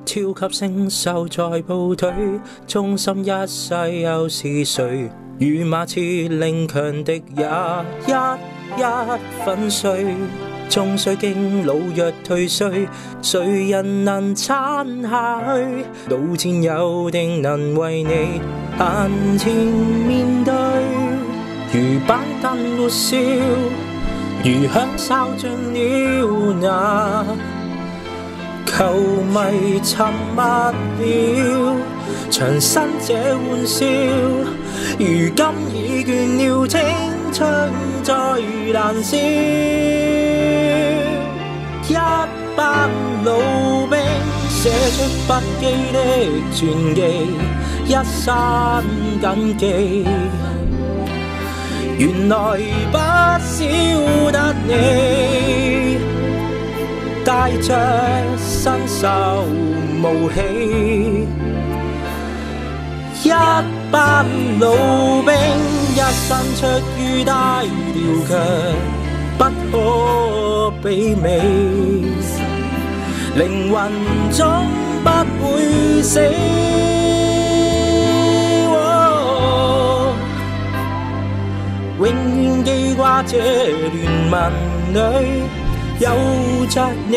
超級星獸在部隊，忠心一世又是誰？與馬刺令強敵也一粉碎。終須經老弱退衰，誰人能撐下去？老戰友定能為你向前面對？如板凳活笑，如響哨盡了那球迷沉默了，長生這玩笑，如今已倦了，青春再難燒。一班老兵寫出不羈的傳記，一生謹記。原來不少得你，帶着身受無喜。一班老兵一生出於大調強，不可媲美，靈魂終不會死。永遠記掛這聯盟裏有着你。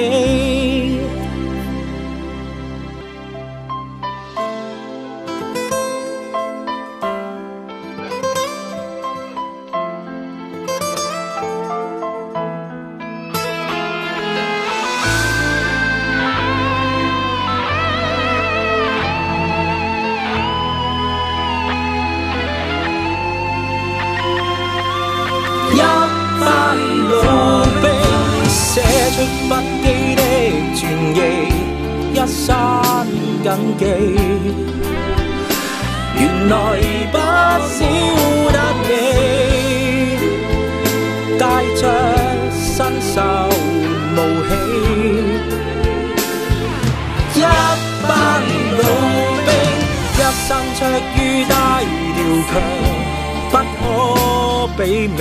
一班老兵寫出不羈的傳記，一生謹記。原來不少得你，帶着身受無喜。一班老兵一生出於大調強，不可媲美，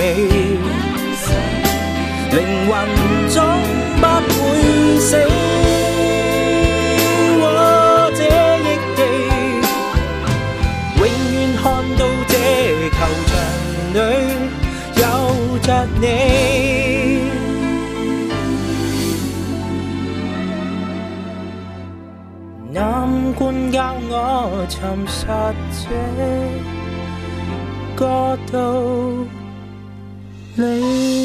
靈魂終不會死。這憶記永遠看到這球場裏有着你。南冠教我尋實這角度你。